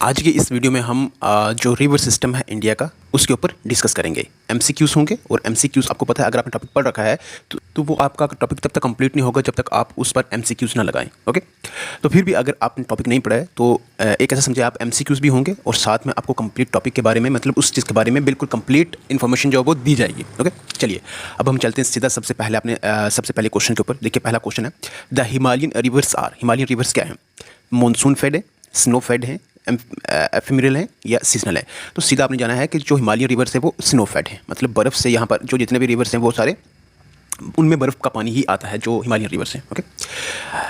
आज के इस वीडियो में हम जो रिवर सिस्टम है इंडिया का उसके ऊपर डिस्कस करेंगे। एमसीक्यूज़ होंगे और एमसीक्यूज़ आपको पता है, अगर आपने टॉपिक पढ़ रखा है तो वो आपका टॉपिक तब तक कंप्लीट नहीं होगा जब तक आप उस पर एमसीक्यूज़ ना लगाएं। ओके, तो फिर भी अगर आपने टॉपिक नहीं पढ़ा है तो एक ऐसा समझे आप एमसीक्यूज़ भी होंगे और साथ में आपको कंप्लीट टॉपिक के बारे में, मतलब उस चीज़ के बारे में बिल्कुल कंप्लीट इन्फॉर्मेशन जो है वो दी जाएगी। ओके, चलिए अब हम चलते हैं सीधा सबसे पहले क्वेश्चन के ऊपर। देखिए पहला क्वेश्चन है, the Himalayan rivers are, Himalayan rivers क्या है? मानसून फेड है, स्नो फेड है, एफिमरल है या सीजनल है? तो सीधा आपने जाना है कि जो हिमालयन रिवर्स है वो स्नो फेड है, मतलब बर्फ़ से यहाँ पर जो जितने भी रिवर्स हैं वो सारे उनमें बर्फ़ का पानी ही आता है जो हिमालयन रिवर्स हैं। ओके,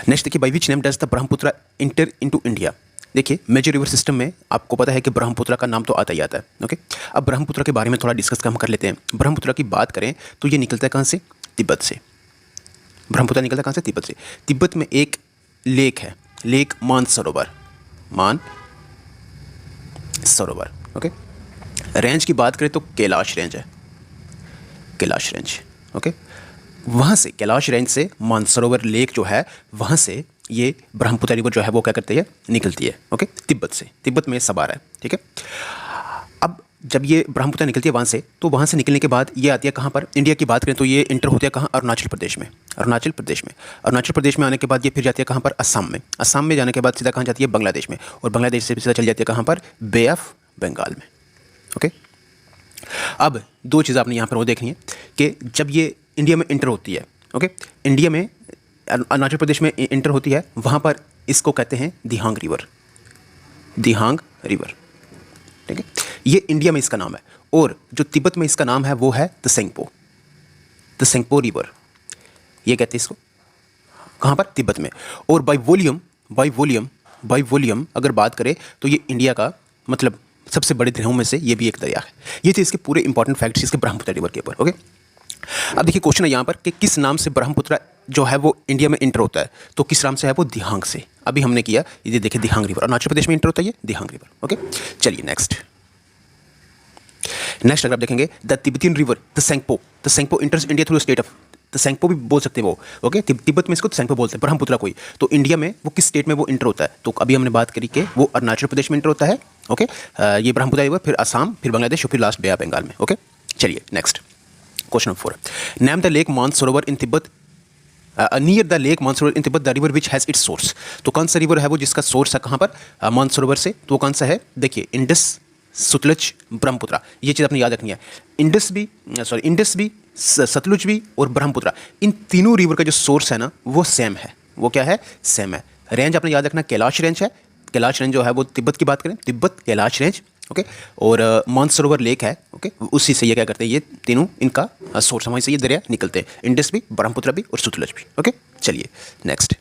नेक्स्ट देखिए, by which name does the Brahmaputra inter into India? देखिए मेजर रिवर सिस्टम में आपको पता है कि ब्रह्मपुत्र का नाम तो आता ही आता है। ओके, अब ब्रह्मपुत्र के बारे में थोड़ा डिस्कस हम कर लेते हैं। ब्रह्मपुत्र की बात करें तो ये निकलता है कहाँ से? तिब्बत से। ब्रह्मपुत्र निकलता है कहाँ से? तिब्बत से। तिब्बत में एक लेक है, लेक मानसरोवर, सरोवर। ओके, रेंज की बात करें तो कैलाश रेंज है, कैलाश रेंज। ओके, वहाँ से कैलाश रेंज से मानसरोवर लेक जो है वहाँ से ये ब्रह्मपुत्र रिवर जो है वो क्या करती है? निकलती है। ओके, तिब्बत से, तिब्बत में सब आ रहा है। ठीक है, अब जब ये ब्रह्मपुत्र निकलती है वहाँ से, तो वहाँ से निकलने के बाद ये आती है कहाँ पर? इंडिया की बात करें तो ये इंटर होती है कहाँ? अरुणाचल प्रदेश में। अरुणाचल प्रदेश में, अरुणाचल प्रदेश में आने के बाद ये फिर जाती है कहाँ पर? असम में। असम में जाने के बाद सीधा कहाँ जाती है? बांग्लादेश में। और बांग्लादेश से सीधा चल जाती है कहाँ पर? बे ऑफ बंगाल में। ओके, अब दो चीज़ आपने यहाँ पर वो देखनी है कि जब ये इंडिया में इंटर होती है, ओके, इंडिया में अरुणाचल प्रदेश में इंटर होती है, वहाँ पर इसको कहते हैं दिहांग रिवर, दिहांग रिवर। ठीक है, ये इंडिया में इसका नाम है, और जो तिब्बत में इसका नाम है वो है तसेंगपो, तसेंगपो रिवर। ये कहते हैं इसको कहाँ पर? तिब्बत में। और बाई वॉल्यूम अगर बात करें तो ये इंडिया का मतलब सबसे बड़े दरियाओं में से ये भी एक दरिया है। ये थे इसके पूरे इंपॉर्टेंट फैक्ट्स इसके ब्रह्मपुत्र रिवर के ऊपर। ओके, अब देखिए क्वेश्चन है यहाँ पर कि किस नाम से ब्रह्मपुत्र जो है वो इंडिया में इंटर होता है? तो किस नाम से है वो? दिहांग से। अभी हमने किया, ये देखिए दिहांग रिवर, अरुणाचल प्रदेश में इंटर होता है ये दिहांग रिवर। ओके, चलिए नेक्स्ट अगर आप देखेंगे, the Tibetan river Tsangpo enters India through state of, Tsangpo भी बोल सकते हैं वो। ओके, तिब्बत में इसको तसेंगपो बोलते हैं, ब्रह्मपुत्र को ही। तो इंडिया में वो किस स्टेट में वो इंटर होता है? तो अभी हमने बात करी कि वो अरुणाचल प्रदेश में इंटर होता है। ओके, ये ब्रह्मपुत्र रिवर, फिर असम, फिर बांग्लादेश और फिर लास्ट बे ऑफ बंगाल में। ओके, चलिए next question number 4, name the lake Mansarovar in Tibet, near the lake Mansarovar in Tibet the river which has its source. तो कौन सा रिवर है वो जिसका सोर्स है कहाँ पर? मानसरोवर से। तो कौन सा है? देखिए इंडस, सतलुज, ब्रह्मपुत्र। ये चीज़ आपने याद रखनी है। इंडस भी, सतलुज भी और ब्रह्मपुत्र, इन तीनों रिवर का जो सोर्स है ना वो सेम है। वो क्या है? सेम है। रेंज आपने याद रखना, कैलाश रेंज है। कैलाश रेंज जो है वो तिब्बत की बात करें, तिब्बत कैलाश रेंज। ओके, और मानसरोवर लेक है। ओके, उसी से ये क्या करते हैं, ये तीनों इनका सोर्स, वहीं से ये दरिया निकलते हैं, इंडस भी, ब्रह्मपुत्र भी और सतलुज भी। ओके, चलिए next,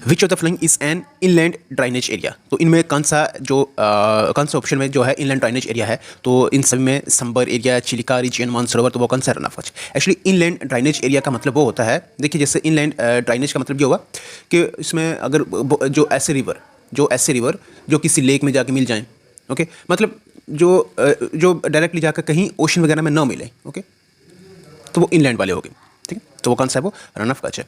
which of the following is an inland drainage area? तो इनमें कौन सा ऑप्शन में जो है इनलैंड ड्राइनेज एरिया है? तो इन सभी में संबर एरिया, चिलिका रीजन, मानसरोवर, तो वो कौन सा? Rann of Kutch. Actually inland drainage area का मतलब वो होता है, देखिए जैसे इनलैंड ड्राइनेज का मतलब ये हुआ कि इसमें अगर जो ऐसे रिवर जो किसी लेक में जाके मिल जाएं, ओके, मतलब जो डायरेक्टली जाकर कहीं ओशन वगैरह में ना मिले, ओके, तो वो इनलैंड वाले हो गए। ठीक है, तो वो कौन सा है? वो रन ऑफ कच्छ है।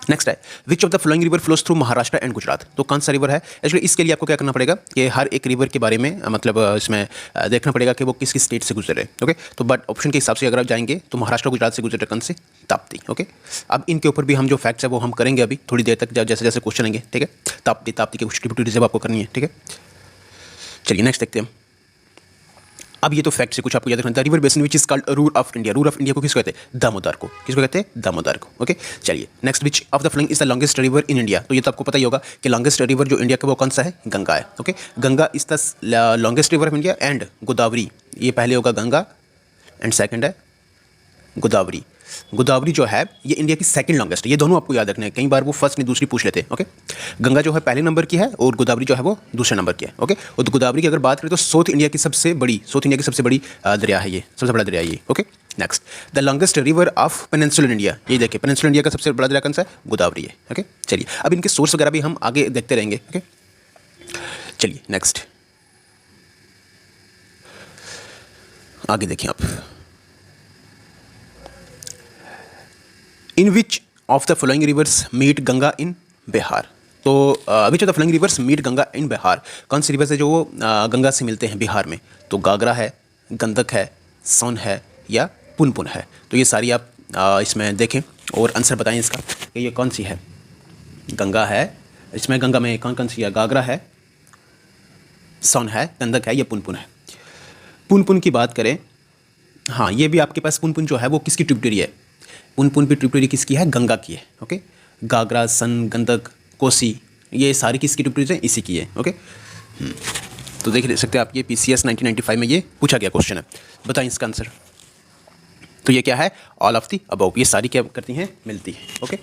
नेक्स्ट है, which of the flowing river flows through Maharashtra and Gujarat? तो कौन सा रिवर है? एक्चुअली इसके लिए आपको क्या करना पड़ेगा कि हर एक रिवर के बारे में मतलब इसमें देखना पड़ेगा कि वो किस किस स्टेट से गुजर रहे। ओके, तो बट ऑप्शन के हिसाब से अगर आप जाएंगे तो महाराष्ट्र गुजरात से गुजर रहे, कौन से? ताप्ती। ओके, अब इनके ऊपर भी हम जो फैक्ट्स है वो हम करेंगे अभी थोड़ी देर तक, जैसे जैसे क्वेश्चन आएंगे। ठीक है, ताप्ती के कुछ ट्रिब्यूटरीज आपको करनी है। ठीक है, चलिए नेक्स्ट देखते हैं। अब ये तो फैक्ट से कुछ आपको याद रखना, the river basin which is called Ruhr of India. Ruhr of India को किसको कहते हैं? दामोदर को। किसको कहते हैं? दामोदर को। ओके, चलिए next, which of the following is the longest river in India? तो ये तो आपको पता ही होगा कि लॉन्गेस्ट रिवर जो इंडिया का वो कौन सा है? गंगा है। Okay, Ganga is the longest river of India, and Godavari, ये पहले होगा गंगा एंड सेकंड है गोदावरी। गोदावरी जो है ये इंडिया की सेकंड लॉन्गेस्ट है। ये दोनों आपको याद रखना है, कई बार वो फर्स्ट नहीं दूसरी पूछ लेते हैं। ओके, गंगा जो है पहले नंबर की है और गोदावरी जो है वो दूसरे नंबर की है। ओके, और गोदावरी की अगर बात करें तो साउथ इंडिया की सबसे बड़ी दरिया है, ये सबसे बड़ा दरिया है ये। Okay, next, the longest river of peninsular India. ये देखिए पेनिनसुलर इंडिया का सबसे बड़ा दरिया कौन सा है? गोदावरी है। ओके, चलिए अब इनके सोर्स वगैरह भी हम आगे देखते रहेंगे। ओके, चलिए नेक्स्ट आगे देखिए आप, in which of the following rivers meet Ganga in Bihar? तो which of the flowing rivers meet Ganga in Bihar, कौन सी रिवर्स है जो गंगा से मिलते हैं बिहार में? तो गागरा है, गंडक है, सोन है या पुनपुन है। तो ये सारी आप इसमें देखें और आंसर बताएं इसका कि ये कौन सी है। गंगा है, इसमें गंगा में कौन कौन सी है? गागरा है, सोन है, गंडक है या पुनपुन है। पुनपुन की बात करें, हाँ ये भी आपके पास पुनपुन जो है वो किसकी ट्रिब्यूटरी है? पुनपुन भी ट्रिब्यूटरी किसकी है? गंगा की है। ओके, गागरा, सन, गंडक, कोसी ये सारी किसकी ट्रिब्यूटरीज हैं? इसी की है। ओके, तो देख सकते हैं आप, ये PCS 1995 में ये पूछा गया क्वेश्चन है। बताएं इसका आंसर। तो ये क्या है? All of the above. ये सारी क्या करती हैं? मिलती हैं। ओके,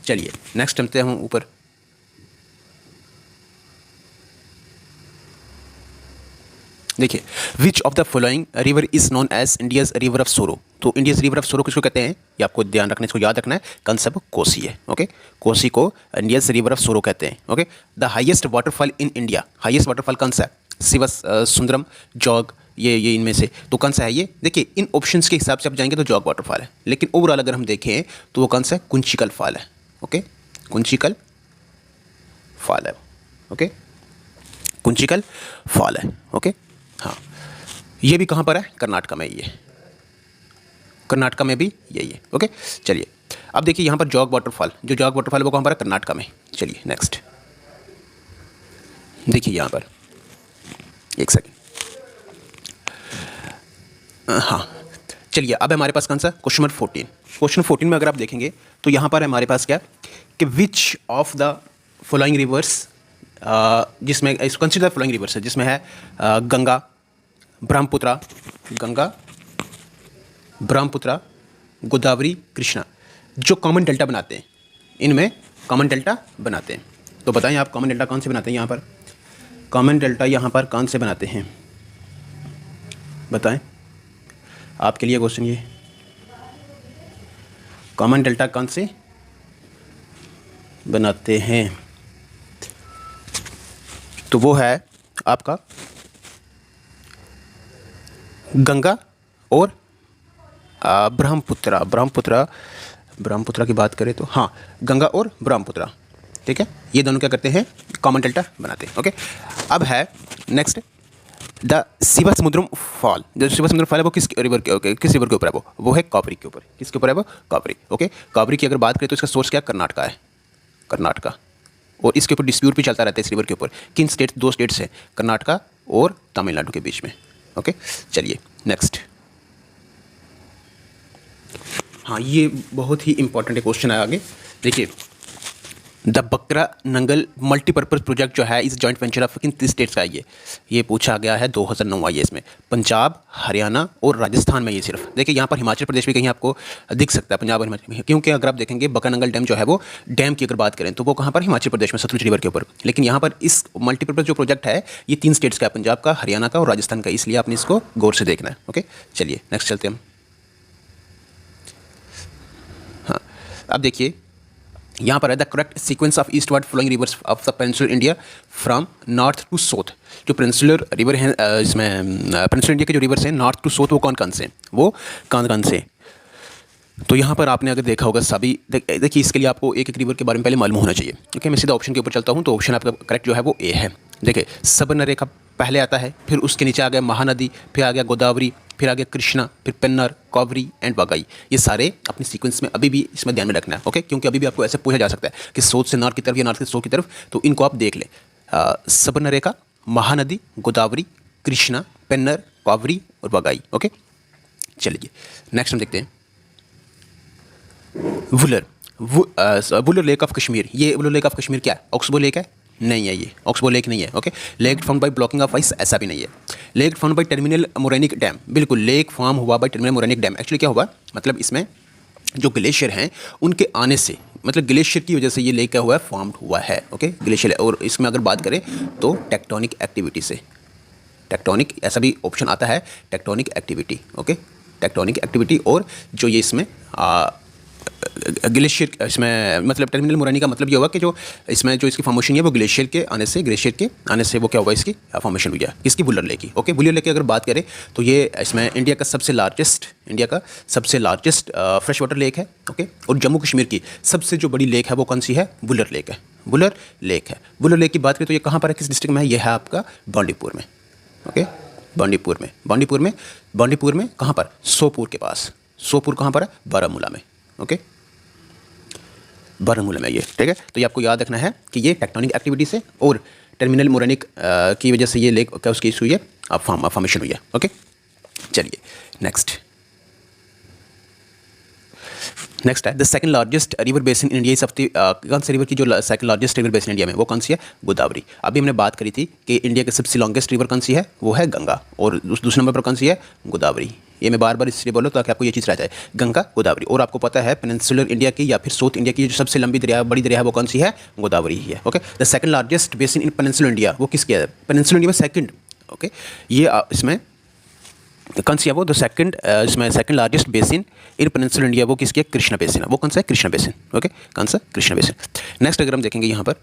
चलिए नेक्स्ट चलते हैं ऊपर। देखिए, which of the following river is known as India's river of sorrow. तो इंडियाज रिवर ऑफ सोरो किसको कहते हैं? ये आपको ध्यान रखना, इसको याद रखना है। कंसेप्ट कोसी है। ओके, कोसी को इंडियाज रिवर ऑफ सोरो कहते हैं। Okay, the highest waterfall in India, highest waterfall कौन सा है? शिवस, सुंदरम, जॉग, ये इनमें से तो कौन सा है? ये देखिए, इन ऑप्शंस के हिसाब से आप जाएंगे तो जॉग वाटरफॉल है, लेकिन ओवरऑल अगर हम देखें तो वो कौन सा है? कुंचिकल फॉल है। ओके, कुंचिकल फॉल है। ओके, कुंचिकल फॉल है। ओके, हाँ, ये भी कहाँ पर है? कर्नाटक में। ये कर्नाटक में भी यही है। ओके, चलिए अब देखिए यहाँ पर जॉग वाटरफॉल, जो जॉग वाटरफॉल वो कहाँ पर है? कर्नाटक में। चलिए नेक्स्ट देखिए यहाँ पर, एक सेकेंड। हाँ, चलिए अब हमारे पास कौन सा? Question number 14। क्वेश्चन 14 में अगर आप देखेंगे तो यहाँ पर हमारे पास क्या कि विच ऑफ द फॉलोइंग रिवर्स, जिसमें कंसिडर फ्लोइंग रिवर्स है, जिसमें है गंगा, ब्रह्मपुत्रा, गंगा, ब्रह्मपुत्रा, गोदावरी, कृष्णा, जो कॉमन डेल्टा बनाते हैं, इनमें कॉमन डेल्टा बनाते हैं। तो बताएं आप कॉमन डेल्टा कौन से बनाते हैं? यहाँ पर कॉमन डेल्टा यहाँ पर कौन से बनाते हैं? बताएं, आपके लिए क्वेश्चन ये, कॉमन डेल्टा कौन से बनाते हैं? तो वो है आपका गंगा और ब्रह्मपुत्रा। ब्रह्मपुत्रा की बात करें तो हाँ, गंगा और ब्रह्मपुत्रा, ठीक है, ये दोनों क्या करते हैं? कॉमन डेल्टा बनाते हैं। ओके, अब है नेक्स्ट द शिवसमुद्रम फॉल। जो शिवसमुद्रम फॉल है वो किस रिवर के, किस रिवर के ऊपर है? वो है कावेरी के ऊपर। किसके ऊपर है वो? कावेरी। ओके, कावेरी की अगर बात करें तो इसका सोर्स क्या? कर्नाटका है, कर्नाटका। और इसके ऊपर डिस्प्यूट भी चलता रहता है इस रिवर के ऊपर। किन स्टेट? दो स्टेट्स हैं, कर्नाटका और तमिलनाडु के बीच में। ओके, चलिए नेक्स्ट। हाँ, ये बहुत ही इंपॉर्टेंट क्वेश्चन है आगे। देखिए, द बकरा नंगल मल्टीपर्पज़ प्रोजेक्ट जो है इस joint venture of kin states का है? ये पूछा गया है 2009 आई है इसमें। पंजाब, हरियाणा और राजस्थान में। ये सिर्फ देखिए, यहाँ पर हिमाचल प्रदेश भी कहीं आपको दिख सकता है, पंजाब और हिमाचल में, क्योंकि अगर आप देखेंगे बकरा नंगल डैम जो है वो डैम की अगर बात करें तो वो कहाँ पर? हिमाचल प्रदेश में, सतलुज रिवर के ऊपर। लेकिन यहाँ पर इस मल्टीपर्पज़ जो प्रोजेक्ट है ये 3 स्टेट्स का है, पंजाब का, हरियाणा का और राजस्थान का, इसलिए आपने इसको गौर से देखना है। ओके, चलिए नेक्स्ट चलते हैं हम। हाँ, अब देखिए यहाँ पर है the correct sequence of eastward flowing rivers of the peninsular India from north to south. जो पेनिनसुलर रिवर हैं, इसमें पेनिनसुलर इंडिया के जो रिवर्स हैं नॉर्थ टू साउथ, वो कौन कौन से हैं? वो कौन कौन से? तो यहाँ पर आपने अगर देखा होगा सभी, देखिए इसके लिए आपको एक एक रिवर के बारे में पहले मालूम होना चाहिए। ओके, मैं सीधा ऑप्शन के ऊपर चलता हूँ। तो ऑप्शन आपका करेक्ट जो है वो ए है। देखिए, सबरनरेखा पहले आता है, फिर उसके नीचे आ गया महानदी, फिर आ गया गोदावरी, फिर आ गया कृष्णा, फिर पेन्नर, कावेरी एंड वागाई। ये सारे अपने सीक्वेंस में अभी भी इसमें ध्यान में रखना है। ओके, क्योंकि अभी भी आपको ऐसे पूछा जा सकता है कि साउथ से नॉर्थ की तरफ या नॉर्थ से साउथ की तरफ, तो इनको आप देख लें। सबरनरेखा, महानदी, गोदावरी, कृष्णा, पेन्नर, कावेरी और वागाई। ओके, चलिए नेक्स्ट हम देखते हैं वुलर। Wular lake of Kashmir. ये वुलर लेक ऑफ कश्मीर क्या है? ऑक्सबो लेक है? नहीं है, ये ऑक्सबो लेक नहीं है। Okay, lake found by blocking of ice, ऐसा भी नहीं है। Lake found by terminal morainic dam, बिल्कुल लेक फॉर्म हुआ by terminal morainic dam. Actually क्या हुआ, मतलब इसमें जो ग्लेशियर हैं उनके आने से, मतलब ग्लेशियर की वजह से ये लेक क्या हुआ है? फॉर्म्ड हुआ है। Okay, glacier. और इसमें अगर बात करें तो टेक्टोनिक एक्टिविटी से, टेक्टोनिक ऐसा भी ऑप्शन आता है, tectonic activity. Okay, tectonic activity. और जो ये इसमें ग्लेशियर, इसमें मतलब टर्मिनल मोरानी का मतलब ये हुआ कि जो इसमें जो इसकी फॉर्मेशन है वो ग्लेशियर के आने से वो क्या हुआ, इसकी फॉर्मेशन हुई है। किसकी? वुलर लेक की। ओके, वुलर लेक की अगर बात करें तो ये इसमें इंडिया का सबसे लार्जेस्ट फ्रेश वाटर लेक है। ओके, और जम्मू कश्मीर की सबसे जो बड़ी लेक है वो कौन सी है? वुलर लेक है। वुलर लेक है। वुलर लेक की बात करें तो ये कहाँ पर है, किस डिस्ट्रिक्ट में है, ये है आपका बांदीपुर में। ओके, बांदीपुर में कहाँ पर, सोपुर के पास। सोपुर कहाँ पर है, बारामूला में। ओके, बारामूला में ये, ठीक है। तो ये आपको याद रखना है कि ये टेक्टोनिक एक्टिविटी से और टर्मिनल मोरेनिक की वजह से ये लेक क्या उसकी इशू हुई है, फॉर्मेशन हुई है। ओके, चलिए नेक्स्ट है the second largest river basin in India is of the, कौन सी रिवर की जो second largest river basin India में, वो कौन सी है, गोदावरी। अभी हमने बात करी थी कि इंडिया की सबसे लॉन्गेस्ट रिवर कौन सी है, वो है गंगा, और दूसरे नंबर पर कौन सी है, गोदावरी। ये मैं बार बार इसलिए बोलूँ ताकि आपको ये चीज़ रह जाए, गंगा गोदावरी। और आपको पता है पेनिनसुलर इंडिया की या फिर साउथ इंडिया की जो सबसे लंबी दरिया, बड़ी दरिया है, वो कौन सी है, गोदावरी ही है। Okay, the second largest basin in peninsular India, वो किसकी है, पेनिनसुलर इंडिया में सेकंड। ओके, ये इसमें कौन सी है, वो द सेकंड, इसमें सेकंड लार्जेस्ट बेसिन इन पेनिनसुलर इंडिया, वो किसकी है, कृष्णा बेसिन है। वो कौन सा है, कृष्णा बेसिन। ओके, कौन सा, कृष्णा बेसिन। नेक्स्ट अगर हम देखेंगे यहाँ पर,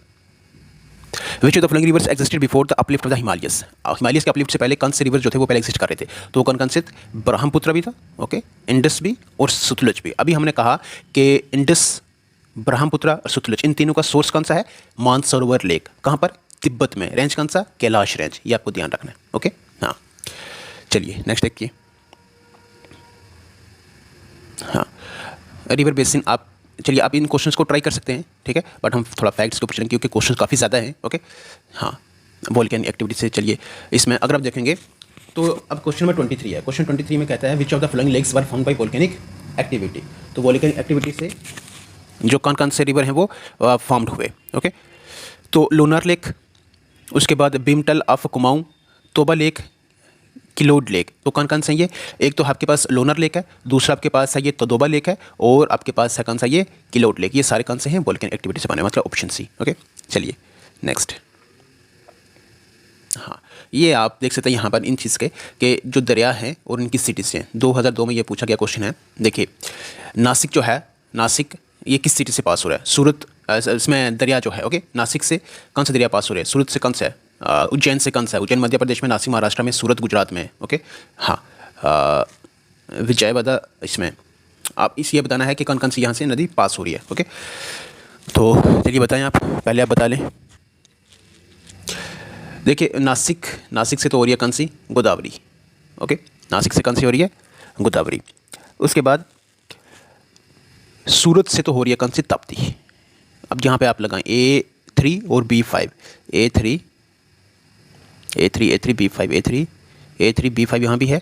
विच of the following reverse existed before the uplift of the Himalayas. Himalayas के अपलिफ्ट से पहले कौन से रिवर जो थे वो पहले एग्जिस्ट कर रहे थे, तो कौन कौन से, ब्रह्मपुत्र भी था, ओके, इंडस भी और सतलुज भी। अभी हमने कहा कि इंडस, ब्रह्मपुत्र और सतलुज, इन तीनों का सोर्स कौन सा है, मानसरोवर लेक। कहाँ पर, तिब्बत में। रेंज कौन सा, कैलाश रेंज, ये आपको ध्यान रखना है। ओके, हाँ, चलिए नेक्स्ट देखिए। हाँ, रिवर बेसिन, आप चलिए आप इन क्वेश्चंस को ट्राई कर सकते हैं, ठीक है, बट हम थोड़ा फैक्ट्स के ऊपर चलेंगे क्योंकि क्वेश्चंस काफ़ी ज़्यादा हैं। ओके, हाँ, वोल्केनिक एक्टिविटी से चलिए, इसमें अगर आप देखेंगे तो अब क्वेश्चन नंबर 23 है। क्वेश्चन 23 में कहता है which of the following lakes were found by volcanic activity. तो वोल्केनिक एक्टिविटी से जो कौन कौन से रिवर हैं वो फॉर्म्ड हुए। ओके, तो लोनार लेक, उसके बाद भीमटल ऑफ कुमाऊं, तोबा लेक, किलोड लेक। तो कौन कौन से हैं ये, एक तो आपके पास लोनार लेक है, दूसरा आपके पास है ये तोदोबा लेक है, और आपके पास है कौन सा, ये किलोड लेक। ये सारे कौन से हैं, वोल्केनिक एक्टिविटी से बने, मतलब ऑप्शन सी। ओके, चलिए नेक्स्ट। हाँ, ये आप देख सकते हैं यहाँ पर इन चीज़ के कि जो दरिया हैं और इनकी सिटीज़ हैं। 2002 में ये पूछा गया क्वेश्चन है। देखिए नासिक जो है, नासिक ये किस सिटी से पास हो रहा है, सूरत, इसमें दरिया जो है, ओके, नासिक से कौन सा दरिया पास हो रहा है, सूरत से कौन सा है, उज्जैन से कौन सा है, उज्जैन मध्य प्रदेश में, नासिक महाराष्ट्र में, सूरत गुजरात में है। ओके, हाँ, विजयवाड़ा, इसमें आप इस ये बताना है कि कौन कौन सी यहाँ से नदी पास हो रही है। ओके, तो चलिए बताएं आप, पहले आप बता लें। देखिए नासिक से तो हो रही है कौन सी, गोदावरी। ओके, नासिक से कौन सी हो रही है, गोदावरी। उसके बाद सूरत से तो हो रही है कौन सी, ताप्ती। अब यहाँ पे आप लगाएं A3 और B5, A3 B5, A3 B5 यहाँ भी है,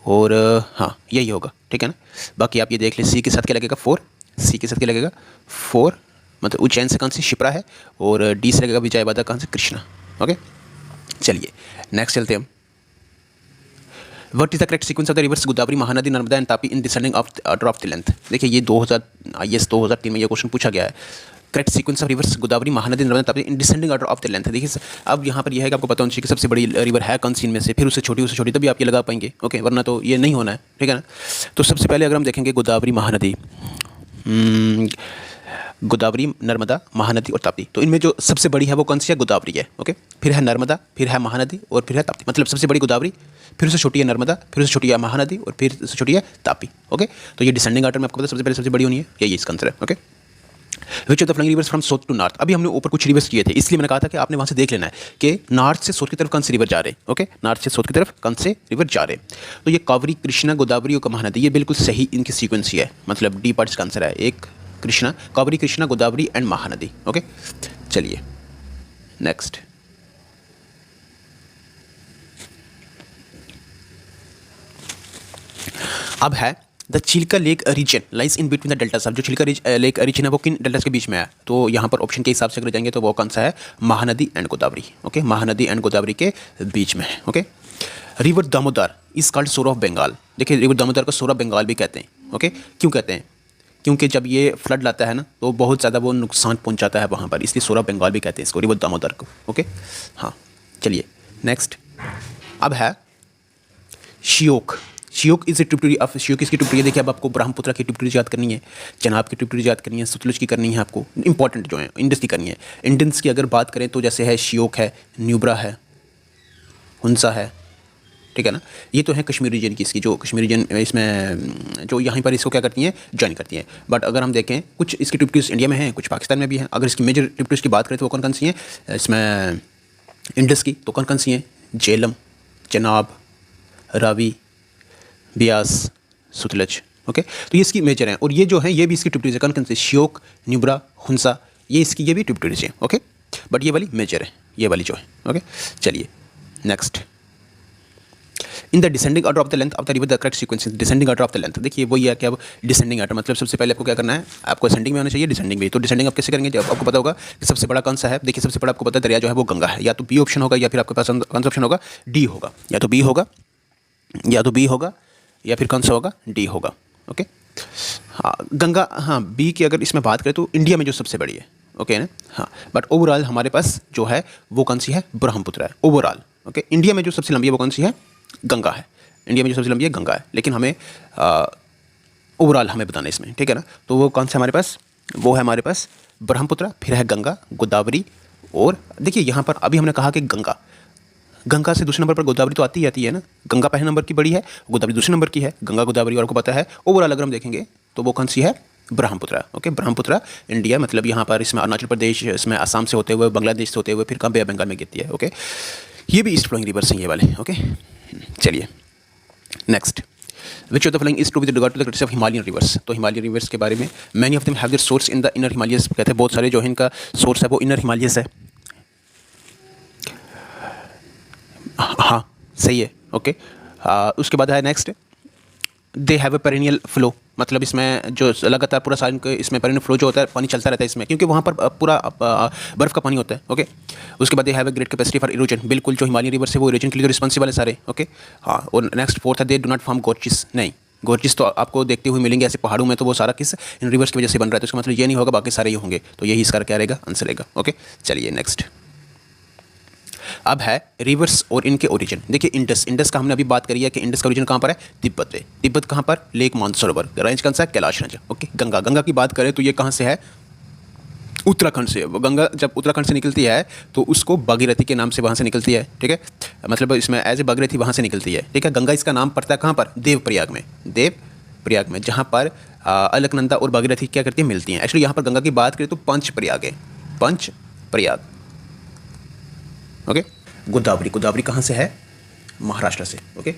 और हाँ यही होगा, ठीक है ना। बाकी आप ये देख लें, C के साथ क्या लगेगा, 4, C के साथ क्या लगेगा, 4, मतलब उज्जैन से कौन सी, शिप्रा है, और D से लगेगा विजयवाड़ा, कौन से, कृष्णा। ओके, चलिए नेक्स्ट चलते हैं हम। What is the correct sequence of the reverse Godavari, Mahanadi, Narmada and Tapi in descending order of the length. देखिए ये 2003 में ये क्वेश्चन पूछा गया है। Correct sequence of reverse Godavari, Mahanadi, Narmada, Tapi in descending order of the length. देखिए अब यहाँ पर यह है कि आपको पता होना चाहिए कि सबसे बड़ी रिवर है कौन सी इनमें से, फिर उससे छोटी, तभी आप ये लगा पाएंगे। ओके, वरना तो ये नहीं होना है, ठीक है ना। तो सबसे पहले अगर हम देखेंगे गोदावरी, महानदी, गोदावरी, नर्मदा, महानदी और ताप्ती, तो इनमें जो सबसे बड़ी है वो कौन सी है, गोदावरी है। ओके, फिर है नर्मदा, फिर है महानदी और फिर है ताप्ती। मतलब सबसे बड़ी गोदावरी, फिर उससे छोटी है नर्मदा, फिर उससे छोटी है महानदी और फिर उससे छोटी है ताप्ती। ओके, तो ये डिसेंडिंग ऑर्डर में आपको पता सबसे पहले सबसे बड़ी होनी है, यही इसका आंसर है। Okay, which of the flowing rivers from south to north. अभी हमने ऊपर कुछ रिवर्स किए थे, इसलिए मैंने कहा था कि आपने वहाँ से देख लेना है कि नॉर्थ से साउथ की तरफ कौन से रिवर जा रहे हैं। ओके, नॉर्थ से साउथ की तरफ कौन से रिवर जा रहे हैं। तो ये कावेरी, कृष्णा, गोदावरी और महानदी, ये बिल्कुल सही इनकी सीक्वेंस ही है, मतलब डी पार्ट्स का आंसर है, एक कृष्णा, कावेरी, कृष्णा, गोदावरी एंड महानदी। ओके, चलिए नेक्स्ट। अब है the Chilka lake region lies in between the deltas. जो चिल्का लेक रीजन है वो किन डेल्टास के बीच में है, तो यहाँ पर ऑप्शन के हिसाब से अगर जाएंगे तो वो कौन सा है, Mahanadi and Godavari. Okay, Mahanadi and Godavari के बीच में है। Okay, river Damodar is called सोर ऑफ बंगाल। देखिए रिवर दामोदर को सोर ऑफ बंगाल भी कहते हैं। ओके, क्यों कहते हैं, क्योंकि जब ये फ्लड लाता है ना तो बहुत ज़्यादा वो नुकसान पहुँचाता है वहाँ पर, इसलिए सोर ऑफ बंगाल भी कहते हैं इसको, रिवर दामोदर को। ओके, हाँ, चलिए नेक्स्ट। अब है Shyok. Shyok is a tributary of, Shyok इसकी ट्रिब्यूटरी। देखिए अब आपको ब्रह्मपुत्र की ट्रिब्यूटरी याद करनी है, चनाब की ट्रिब्यूटरी याद करनी है, सतलुज की करनी है, आपको इंपॉर्टेंट जो है इंडस की करनी है। इंडस की अगर बात करें तो जैसे है श्योक है, न्यूब्रा है, हुंसा है, ठीक है ना। ये तो है कश्मीर रीजन की, इसकी जो कश्मीर रीजन इसमें जो यहाँ पर इसको क्या करती हैं, ज्वाइन करती हैं। बट अगर हम देखें कुछ इसकी ट्रिब्यूटरीज इंडिया में हैं, कुछ पाकिस्तान में भी हैं। अगर इसकी मेजर ट्रिब्यूटरीज की बात करें तो वो कौन कौन सी हैं इसमें इंडस की, तो कौन कौन सी हैं, झेलम, चनाब, रावी, ब्यास, सतलज। ओके, तो ये इसकी मेजर हैं। और ये जो है ये भी इसकी ट्रिब्यूटरीज है, कौन कौन सी, श्योक, न्यूब्रा, हुंसा, ये भी ट्रिब्यूटरीज हैं। ओके, बट ये वाली मेजर है, ये वाली जो है। ओके, चलिए next. In the descending order of the length of the river the correct sequence, descending order of the length. देखिए वही है कि अब डिसेंडिंग ऑर्डर मतलब सबसे पहले आपको क्या करना है, आपको असेंडिंग में होना चाहिए, डिसेंडिंग में। तो डिसेंडिंग आप कैसे करेंगे, जब आपको पता होगा कि सबसे बड़ा कौन सा है। देखिए सबसे बड़ा आपको पता है दरिया जो है वो गंगा है, या तो बी ऑप्शन होगा, या फिर आपके पास कौन सा ऑप्शन होगा, डी होगा। या तो बी होगा, या फिर कौन सा होगा, डी होगा। ओके, हाँ गंगा, हाँ बी की अगर इसमें बात करें तो इंडिया में जो सबसे बड़ी है। ओके ना, हाँ बट ओवरऑल हमारे पास जो है वो कौन सी है, ब्रह्मपुत्र है ओवरऑल। ओके, इंडिया में जो सबसे लंबी है वो कौन सी है, गंगा है। इंडिया में जो सबसे लंबी है गंगा है, लेकिन हमें ओवरऑल हमें बताना है इसमें, ठीक है ना। तो वो कौन सा हमारे पास, वो है हमारे पास ब्रह्मपुत्र, फिर है गंगा, गोदावरी। और देखिए यहाँ पर अभी हमने कहा कि गंगा से दूसरे नंबर पर गोदावरी तो आती ही आती है ना। गंगा पहले नंबर की बड़ी है, गोदावरी दूसरे नंबर की है। गंगा गोदावरी और आपको पता है। ओवरऑल अगर हम देखेंगे तो वो कौन सी है, ब्रह्मपुत्र। ओके, ब्रह्मपुत्र इंडिया मतलब यहाँ पर इसमें अरुणाचल प्रदेश, इसमें असम से होते हुए, बांग्लादेश से होते हुए फिर कहाँ बे बंगाल में गिरती है। ओके, ये भी ईस्ट फ्लोइंग रिवर्स हैं ये वाले। ओके, चलिए next. Which of the following is true with regard to the criteria of Himalayan rivers. तो हिमालयन रिवर्स के बारे में, many of them have their source in the inner Himalayas. कहते हैं बहुत सारे जो है इनका सोर्स है वो इनर हिमालयस है। हाँ सही है। ओके, उसके बाद है next, they have a perennial flow, मतलब इसमें जो लगातार पूरा साल इसमें पेरिनियल फ्लो जो होता है, पानी चलता रहता है इसमें, क्योंकि वहाँ पर पूरा बर्फ़ का पानी होता है। ओके, उसके बाद दे have a great capacity for erosion, बिल्कुल जो हिमालयन रिवर से वो इरोजन के लिए रिस्पॉन्सिबल है सारे। ओके, हाँ और नेक्स्ट फोर्थ है, दे डू नॉट फॉर्म गोर्चिस। नहीं, गोर्चिस तो आपको देखते हुए मिलेंगे ऐसे पहाड़ों में, तो वो सारा किस इन रिवर्स की वजह से बन रहा है। तो इसका मतलब ये नहीं होगा बाकी सारे ये होंगे, तो यही इसका क्या रहेगा, आंसर रहेगा। ओके, चलिए नेक्स्ट। अब है रिवर्स और इनके ओरिजिन। देखिए इंडस का हमने अभी बात करी है कि इंडस का ओरिजिन कहाँ पर है, तिब्बत में। तिब्बत कहाँ पर, लेक मानसरोवर। रेंज कौन सा है, कैलाश रेंज। ओके, गंगा की बात करें तो ये कहाँ से है, उत्तराखंड से। गंगा जब उत्तराखंड से निकलती है तो उसको भागीरथी के नाम से वहाँ से निकलती है। ठीक है, मतलब इसमें एज ए भागीरथी वहाँ से निकलती है। ठीक है, गंगा इसका नाम पड़ता है कहाँ पर, देवप्रयाग में, जहाँ पर अलकनंदा और भागीरथी क्या करती है, मिलती हैं। एक्चुअली यहाँ पर गंगा की बात करें तो पंचप्रयाग है, पंचप्रयाग। ओके, गोदावरी कहाँ से है, महाराष्ट्र से। ओके,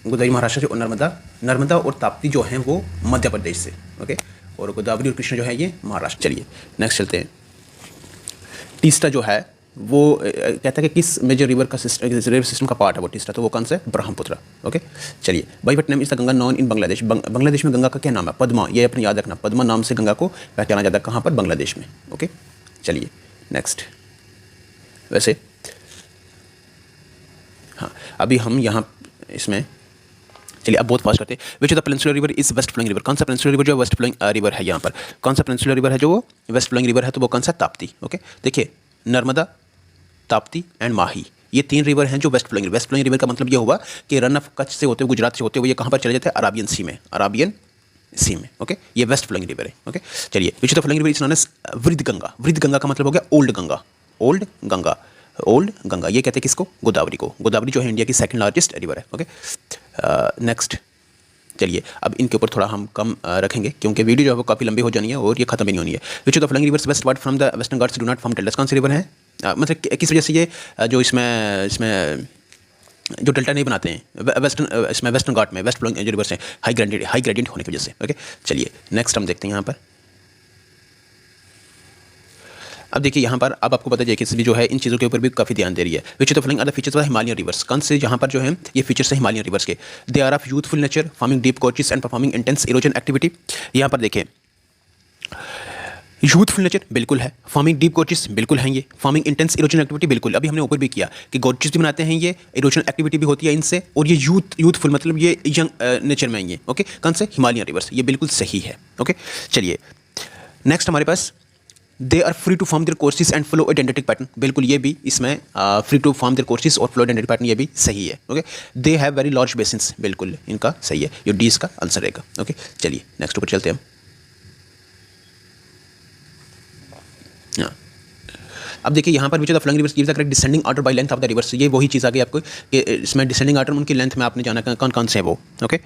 गोदावरी महाराष्ट्र से, और नर्मदा और ताप्ती जो हैं वो मध्य प्रदेश से। ओके, और गोदावरी और कृष्णा जो है ये महाराष्ट्र। चलिए नेक्स्ट चलते हैं। तीस्ता जो है वो कहता है कि किस मेजर रिवर का रिवर सिस्टम का पार्ट है वो तीस्ता, तो वो कौन सा है, ब्रह्मपुत्र। ओके, चलिए by what name is the Ganga known in Bangladesh. Bangladesh में गंगा का क्या नाम है, पद्मा। ये अपने याद रखना, पद्मा नाम से गंगा को पहचाना जाता है। कहाँ पर, बांग्लादेश में। ओके, चलिए नेक्स्ट। वैसे हाँ अभी हम यहाँ इसमें चलिए अब बहुत फास्ट करते हैं। Which of the peninsular river is west flowing river. कौन सा पेनिनसुलर रिवर जो है वेस्ट फ्लोइंग रिवर है, यहाँ पर कौन सा पेनिनसुलर रिवर है जो वो वेस्ट फ्लोइंग रिवर है, तो वो कौन सा, ताप्ती। ओके, देखिए नर्मदा, ताप्ती एंड माही, ये तीन रिवर हैं जो वेस्ट फ्लोइंग रिवर का मतलब ये हुआ कि रन ऑफ कच्छ से होते हुए, गुजरात से होते हुए ये कहाँ पर चले जाते हैं, अराबियन सी में। ओके, ये वेस्ट फ्लोइंग रिवर है। ओके, चलिए which of the flowing river is known as Vriddha Ganga का मतलब हो गया ओल्ड गंगा। ये कहते हैं किसको, गोदावरी जो है इंडिया की सेकंड लार्जेस्ट रिवर है। Okay, next. चलिए अब इनके ऊपर थोड़ा हम कम रखेंगे क्योंकि वीडियो जो है वो काफ़ी लंबी हो जानी है और ये खत्म भी नहीं होनी है। Which of the flowing rivers westward from the Western Ghats do not form delta. कौन सी रिवर है, मतलब किस वजह से ये जो इसमें जो डेल्टा नहीं बनाते हैं वेस्टर्न घाट में, वेस्ट फ्लोइंग जो रिवर्स हैं हाई ग्रेडियंट होने की वजह से। ओके, चलिए नेक्स्ट हम देखते हैं यहाँ पर। अब देखिए यहाँ पर अब आपको पता चले कि जो है इन चीज़ों के ऊपर भी काफ़ी ध्यान दे रही है। Which of the following are the features of Himalayan rivers. कौन से जहाँ पर जो है ये फीचर्स है हिमालयन रिवर्स के, they are of youthful nature, forming deep gorges and performing intense erosion activity. यहाँ पर देखिए यूथफुल नेचर बिल्कुल है, फॉर्मिंग डीप गोर्चेस बिल्कुल हैं, ये फॉर्मिंग इंटेंस इरोजन एक्टिविटी बिल्कुल। अभी हमने ऊपर भी किया कि गोर्चेस भी बनाते हैं ये, इरोजन एक्टिविटी भी होती है इनसे, और ये यूथफुल मतलब ये यंग नेचर में ये। ओके, कौन से, हिमालयन रिवर्स, ये बिल्कुल सही है। ओके, चलिए नेक्स्ट हमारे पास they are free to form their courses and flow dendritic pattern. बिल्कुल ये भी इसमें free to form their courses और फ्लो डेंडेटिक पैटर्न, ये भी सही है। Okay, they have very large basins, बिल्कुल इनका सही है, ये डी इसका आंसर रहेगा। ओके, चलिए नेक्स्ट ऊपर चलते हैं हम। अब देखिए यहाँ पर विच of the following reverse gives the correct descending order by length of the reverse. ये वही चीज़ आ गई आपको कि इसमें डिसेंडिंग ऑर्डर उनकी लेंथ में आपने जाना कौन कौन से है वो। ओके,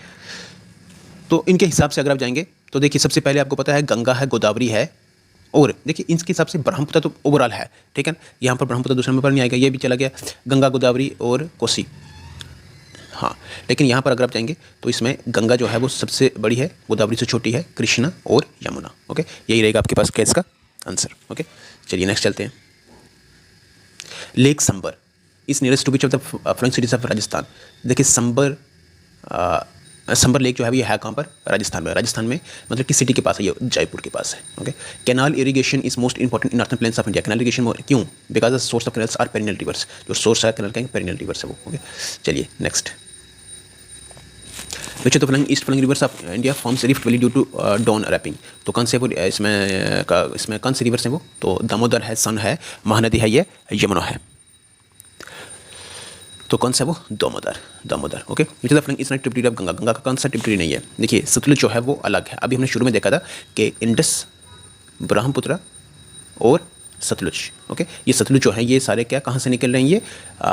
तो इनके हिसाब से अगर आप जाएंगे तो देखिए सबसे पहले आपको पता है गंगा है, गोदावरी है, और देखिए इनके हिसाब से ब्रह्मपुत्र तो ओवरऑल है, ठीक है। यहाँ पर ब्रह्मपुत्र दूसरे नंबर पर नहीं आएगा, ये भी चला गया, गंगा, गोदावरी और कोसी। हाँ, लेकिन यहाँ पर अगर आप जाएंगे तो इसमें गंगा जो है वो सबसे बड़ी है, गोदावरी से छोटी है, कृष्णा और यमुना। ओके, यही रहेगा आपके पास केस का आंसर। ओके, चलिए नेक्स्ट चलते हैं। Lake Sambhar is nearest to which of the following cities of Rajasthan. देखिए संबर लेक जो है ये है कहाँ पर? राजस्थान में। राजस्थान में मतलब किस सिटी के पास है? ये जयपुर के पास है। Okay, canal irrigation is most important in northern plains of India. Canal irrigation क्यों? Because the source of canals are perennial rivers. जो सोर्स है कैनल का पेरिनियल रिवर्स है वो। ओके, चलिए next. Which of the following east flowing rivers of India forms rift valley due to down warping. तो कौन से वो इसमें कौन से रिवर्स हैं वो? तो दामोदर है, सन है, महानदी है, ये यमुना है। तो कौन सा वो? Damodar. Okay, which of the following is not tributary of Ganga. Ganga का कौन सा ट्रिब्यूटरी नहीं है? देखिए सतलुज जो है वो अलग है। अभी हमने शुरू में देखा था कि इंडस, ब्रह्मपुत्र और सतलुज। ओके, ये सतलुज जो है ये सारे क्या कहाँ से निकल रहे हैं? ये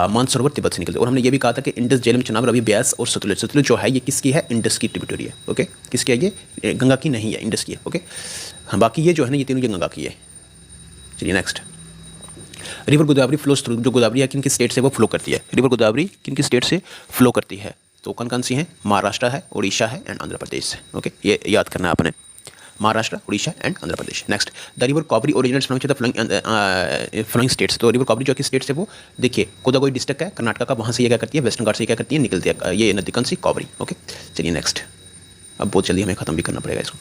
मानसरोवर तिब्बत से निकलते हैं। और हमने ये भी कहा था कि इंडस, झेलम, चनाब, रवि, ब्यास और सतलुज जो है ये किसकी है? इंडस की ट्रिब्यूटरी है। ओके, किसकी है? ये गंगा की नहीं है, इंडस की है। ओके, हाँ, बाकी ये जो है ना ये तीनों ये गंगा की है। चलिए next. River Godavari flows through. जो गोदावरी है किन की स्टेट से वो फ्लो करती है? रिवर गोदावरी किन की स्टेट से फ्लो करती है? तो कौन कौन सी हैं? महाराष्ट्र है, उड़ीसा है एंड आंध्र प्रदेश है। ओके, ये याद करना है आपने, Maharashtra, Orissa and Andhra Pradesh. Next, the river Kaveri originates from the flowing states. तो रिवर कावेरी जो कि स्टेट से वो देखिए कोदागुई डिस्ट्रिक्ट है कर्नाटका का, वहाँ से ये क्या करती है? वेस्टर्न घाट से क्या करती है? निकलती है ये नदी कौन सी? कावेरी। ओके, चलिए नेक्स्ट। अब बहुत जल्दी हमें खत्म भी करना पड़ेगा इसको।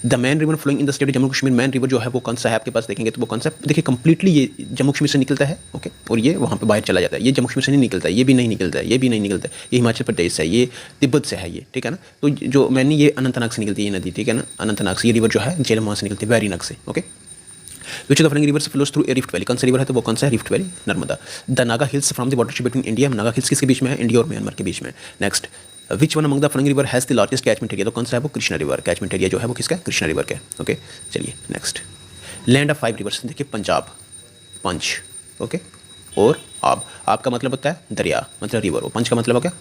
The main river flowing in the state Jammu Kashmir. Main river जो है वो कौन सा है आपके पास? देखेंगे तो वो कौन सा? देखिए कंप्लीटली ये जम्मू कश्मीर से निकलता है। ओके, और ये वहाँ पे बाहर चला जाता है। ये जम्मू कश्मीर से नहीं निकलता है, ये भी नहीं निकलता है, ये भी नहीं निकलता है, ये हिमाचल प्रदेश से है, ये तिब्बत से है, ये ठीक है ना। तो जो मैंने ये अनंतनाग से निकलती है ये नदी, ठीक है ना, अनंतनाग से। ये रिवर जो है झेलम वहाँ से निकलती है, वैरीनाग से। Okay, which of the following reverse flows through a rift valley. कौन सा रिवर है? तो वो कौन सा है? Rift valley, Narmada. The Naga hills from the watershed between India. Naga hills किसके बीच में है? इंडिया और म्यांमार के बीच में। Next, which one among the following river has the largest catchment area. तो कौन सा है वो? कृष्णा रिवर। कैचमेंट एरिया जो है वो किसका? कृष्णा रिवर का। ओके, चलिए नेक्स्ट। Land of 5 reverse. देखिए पंजाब, पंच, ओके, और आब का मतलब होता है दरिया, मतलब रिवर। और पंच का मतलब हो गया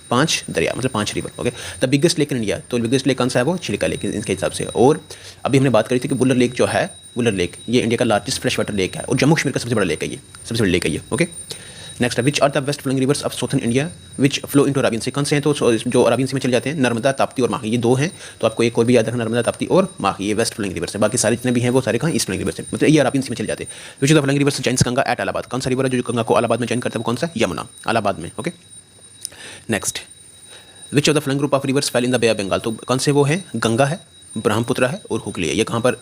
पाँच दरिया, मतलब 5 river. Okay, the biggest lake in India. तो बिगेस्ट लेक कौन सा है वो? चिलिका लेक इनके हिसाब से। और अभी हमने बात करी थी कि वुलर लेक जो है, वुलर लेक ये इंडिया का लार्जेस्ट फ्रेश वाटर लेक है और जम्मू कश्मीर का सबसे बड़ा लेक है ये, सबसे बड़ी लेक है ये। Okay, next, which are the west flowing rivers of southern India which flow into Arabian sea. कौन से हैं? तो जो अराबियन सी में चले जाते हैं, नर्मदा, ताप्ती और माही, ये 2 हैं। तो आपको एक और भी याद रखना, नर्मदा, ताप्ती और माही, ये वेस्ट फ्लोइंग रिवर्स है। बाकी सारे जितने भी हैं वो सारे कहाँ? ईस्ट फ्लोइंग रिवर्स है, मतलब ये अराबियन सी में चले जाते हैं। Which of the flowing rivers joins Ganga at Allahabad. कौन सा रिवर है जो गंगा को इलाहाबाद में जॉइन करता है? वो कौन सा? यमुना, इलाहाबाद में। Okay, next, which of the flowing group of rivers fell in the bay of Bengal. तो कौन से वो हैं? गंगा है, ब्रह्मपुत्र है और हुगली है। ये कहाँ पर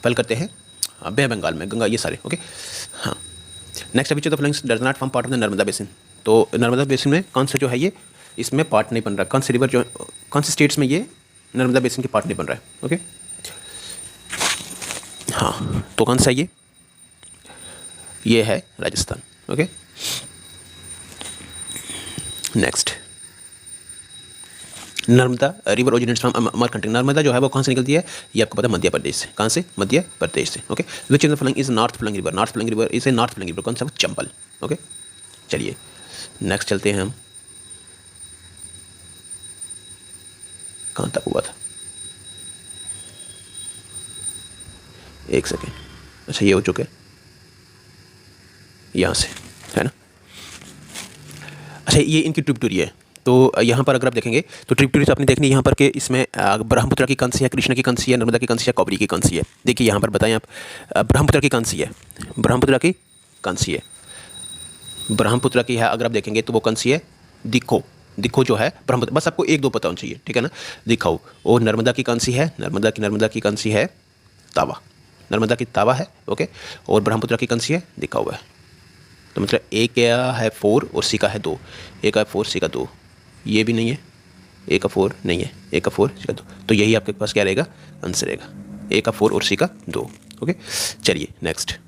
फेल करते हैं? बे ऑफ बंगाल में, गंगा, ये सारे। ओके, हाँ। Next, which of the flowing does not form part of the Narmada basin. तो नर्मदा बेसिन में कौन सा जो है ये इसमें पार्ट नहीं बन रहा? कौन से रिवर जो, कौन से स्टेट्स में ये नर्मदा बेसिन के पार्ट नहीं बन रहा है? ओके, हाँ, तो कौन सा ये है Rajasthan. Okay, next, Narmada river originates from Amarkantak. Narmada जो है वो कहाँ से निकलती है? ये आपको पता है मध्य प्रदेश से। कहाँ से? मध्य प्रदेश से। Okay, which of the following is north flowing river. North flowing river is a north flowing river. कौन सा? चंबल। ओके, चलिए नेक्स्ट चलते हैं हम। कहाँ तक हुआ था? एक सेकेंड। अच्छा, ये हो चुके यहाँ से, है ना। अच्छा, ये इनकी ट्रिब्यूटरी है। तो यहाँ पर अगर आप देखेंगे तो ट्रिब्यूटरीज आपने देखनी यहाँ पर कि इसमें ब्रह्मपुत्र की कौन सी है, कृष्णा की कौन सी है, नर्मदा की कौन सी है, कावेरी की कौन सी है। देखिए यहाँ पर बताएं आप, ब्रह्मपुत्र की कौन सी है? ब्रह्मपुत्र की कौन सी है? ब्रह्मपुत्र की है अगर आप देखेंगे तो वो कौन सी है? दिखो जो है ब्रह्मपुत्र। बस आपको 1-2 पता होना चाहिए, ठीक है ना, दिखाओ। और नर्मदा की कौन सी है? नर्मदा की कौन सी है? तावा। नर्मदा की तावा है। ओके, और ब्रह्मपुत्र की कौन सी है? दिखाओ है। तो मतलब ए का है 4 और सी का है 2। ए का 4, सी का 2, ये भी नहीं है, ए का 4 नहीं है, ए का 4, सी का 2। तो यही आपके पास क्या रहेगा? आंसर रहेगा, ए का 4 और सी का 2। ओके, चलिए next.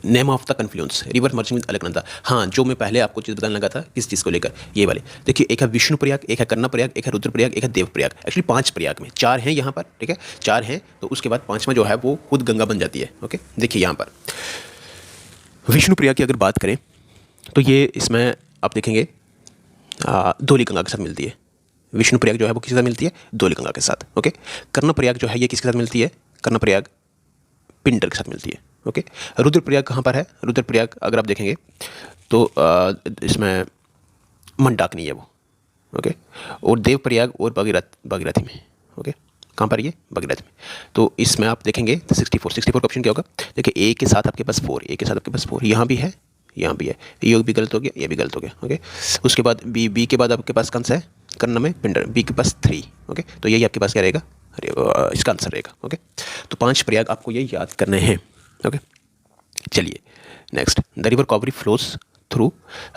Name of the confluence river merging with Alaknanda. हाँ, जो मैं पहले आपको चीज़ बताने लगा था किस चीज़ को लेकर, ये वाले देखिए, एक है विष्णु प्रयाग, एक है कर्ण प्रयाग, एक है रुद्र प्रयाग, एक है देव प्रयाग। एक्चुअली 5 प्रयाग में 4 हैं यहाँ पर, ठीक है, 4 हैं। तो उसके बाद 5वां जो है वो खुद गंगा बन जाती है। ओके, देखिए यहाँ पर विष्णुप्रिया की अगर बात करें तो ये इसमें आप देखेंगे धौलीगंगा के साथ मिलती है। विष्णुप्रयाग जो है वो किसके साथ मिलती है? धौलीगंगा के साथ। ओके। कर्णप्रयाग जो है ये किसके साथ मिलती है? कर्णप्रयाग पिंडर के साथ मिलती है। ओके। रुद्रप्रयाग कहाँ पर है? रुद्रप्रयाग अगर आप देखेंगे तो इसमें मंडाकिनी है वो। ओके। और देवप्रयाग और भागीरथी में। ओके। कहाँ पर ये? भागीरथी में। तो इसमें आप देखेंगे 64 का ऑप्शन क्या होगा? देखिए ए के साथ आपके पास 4, ए के साथ आपके पास 4, यहाँ भी है, यहाँ भी है, ये भी गलत हो गया, ये भी गलत हो गया। ओके। उसके बाद बी के बाद आपके पास कौन सा है? कर्ण में पिंडर, बी के पास 3। ओके। तो यही आपके पास क्या रहेगा? अरे इसका आंसर रहेगा। ओके। तो 5 प्रयाग आपको ये याद करने हैं। ओके। चलिए next, the river Kaveri flows through.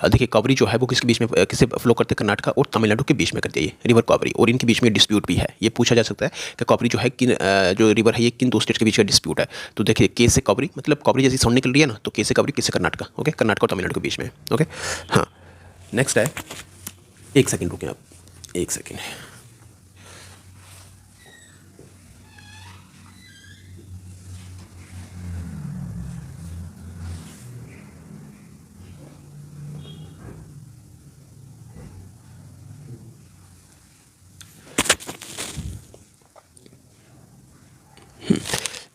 देखिए कावेरी जो है वो किसके बीच में, किसे फ्लो करते हैं? कर्नाटका और तमिलनाडु के बीच में करती है ये रिवर कावेरी, और इनके बीच में डिस्प्यूट भी है। ये पूछा जा सकता है कि कावेरी जो है किन जो रिवर है ये किन दो स्टेट्स के बीच का डिस्प्यूट है। तो देखिए के से कावेरी, मतलब कावेरी जैसी साउंड निकल रही है ना, तो के से कावेरी, किससे? कर्नाटका। ओके। कर्नाटका और तमिलनाडु के बीच में। ओके। हाँ नेक्स्ट है, एक सेकेंड रुकें आप, एक सेकेंड।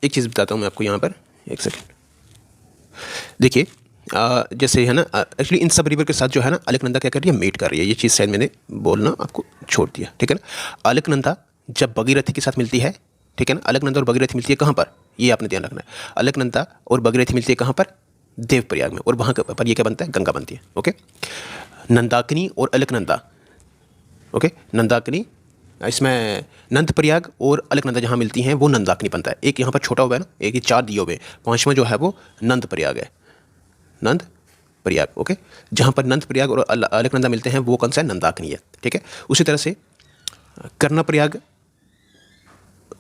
एक चीज़ बताता हूँ मैं आपको यहाँ पर, एक सेकेंड। देखिए जैसे है ना, एक्चुअली इन सब रिवर के साथ जो है ना अलकनंदा क्या कर रही है? मेट कर रही है। ये चीज़ शायद मैंने बोलना आपको छोड़ दिया, ठीक है ना। अलकनंदा जब भगीरथी के साथ मिलती है, ठीक है ना, अलकनंदा और भगीरथी मिलती है कहाँ पर? ये आपने ध्यान रखना है। अलकनंदा और भगीरथी मिलती है कहाँ पर? देवप्रयाग में, और वहाँ पर ये क्या बनता है? गंगा बनती है। ओके। नंदाकिनी और अलकनंदा, ओके, नंदाकिनी, इसमें नंदप्रयाग और अलकनंदा जहाँ मिलती हैं वो नंदाकिनी बनता है। एक यहाँ पर छोटा हुआ है ना, एक ये 4 दिए हुए, 5वां जो है वो नंदप्रयाग है, नंदप्रयाग। ओके। जहाँ पर नंदप्रयाग और अलकनंदा मिलते हैं वो कौन सा है? नंदाकिनी है, ठीक है। उसी तरह से कर्णप्रयाग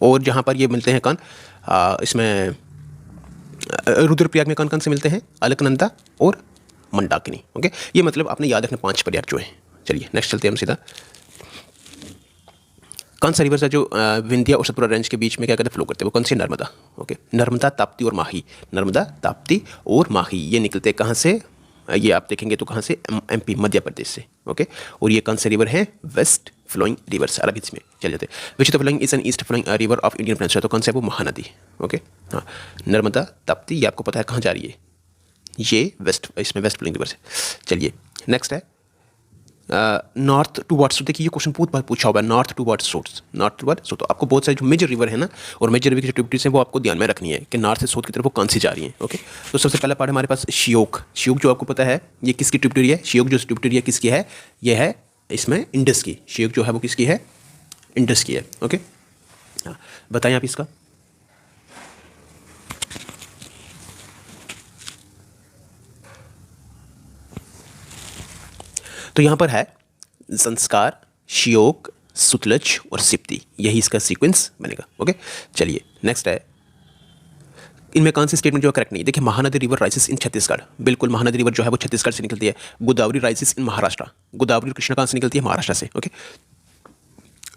और जहाँ पर ये मिलते हैं कौन, इसमें रुद्रप्रयाग में कौन कौन से मिलते हैं? अलकनंदा और मंदाकिनी। ओके। ये मतलब आपने याद रखना 5 प्रयाग जो है। चलिए नेक्स्ट चलते हैं हम सीधा। कौन सा रिवर्स है जो विंध्या और सतपुरा रेंज के बीच में क्या करते हैं? फ्लो करते हैं? वो कौन सी? नर्मदा। ओके। नर्मदा, ताप्ती और माही। नर्मदा, ताप्ती और माही ये निकलते हैं कहाँ से? ये आप देखेंगे तो कहाँ से? एमपी, मध्य प्रदेश से। ओके। और ये कौन से रिवर है? वेस्ट फ्लोइंग रिवर्स, अरबी में चल जाते हैं। Which the flowing is an east flowing river of Indian peninsula. तो कौन सा है? वो महानदी। ओके। हाँ, नर्मदा, ताप्ती, ये आपको पता है कहाँ जा रही है? ये वेस्ट, इसमें वेस्ट फ्लोइंग रिवर से। चलिए नेक्स्ट है नॉर्थ टू वर्ड्स। देखिए ये क्वेश्चन बहुत बार पूछा हुआ है, north towards source, north towards. तो आपको बहुत सारे जो मेजर रिवर है ना और मेजर रिवर की जो ट्रिब्यूटरीज हैं वो आपको ध्यान में रखनी है कि नॉर्थ से साउथ की तरफ वो कौन सी जा रही है। ओके। तो सबसे पहला पार्ट हमारे पास श्योक। श्योक जो आपको पता है ये किसकी ट्रिब्यूटरी है? श्योक जो ट्रिब्यूटरी है किसकी है? ये है इसमें इंडस की। श्योक जो है वो किसकी है? इंडस की है। ओके। हाँ बताएं आप इसका। तो यहाँ पर है संस्कार, श्योक, सुतलज और सिप्ती, यही इसका सीक्वेंस बनेगा। ओके। चलिए नेक्स्ट है, इनमें कौन सी स्टेटमेंट जो है करेक्ट नहीं? देखिए महानदी रिवर राइसेस इन छत्तीसगढ़, बिल्कुल महानदी रिवर जो है वो छत्तीसगढ़ से निकलती है। गोदावरी राइसेस इन महाराष्ट्र, गोदावरी और कृष्णा कहाँ से निकलती है? महाराष्ट्र से। ओके।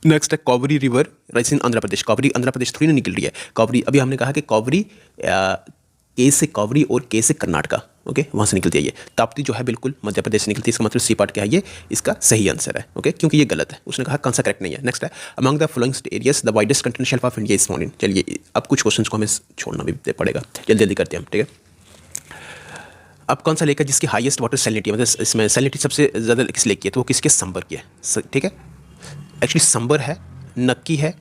नेक्स्ट है कावेरी रिवर राइसेस इन आंध्र प्रदेश। कावेरी आंध्र प्रदेश थोड़ी ना निकल रही है। कावेरी अभी हमने कहा कि कावेरी के से कावेरी और के से कर्नाटका, ओके, वहाँ से निकलती है ये। ताप्ती जो है बिल्कुल मध्य प्रदेश से निकलती है। इसका मतलब सी पार्ट क्या है? ये इसका सही आंसर है। ओके। क्योंकि ये गलत है, उसने कहा कौन सा करेक्ट नहीं है। नेक्स्ट है among the following areas the widest Continental shelf of India is found in. चलिए अब कुछ क्वेश्चन को हमें छोड़ना भी पड़ेगा, जल्दी जल्दी करते हैं हम, ठीक है। अब कौन सा लेक है जिसकी हाईएस्ट वाटर सैलिनिटी, मतलब इसमें सैलिनिटी सबसे ज़्यादा किस लेक की है? तो वो किसके? संबर की है, ठीक है। एक्चुअली संबर है, नक्की है,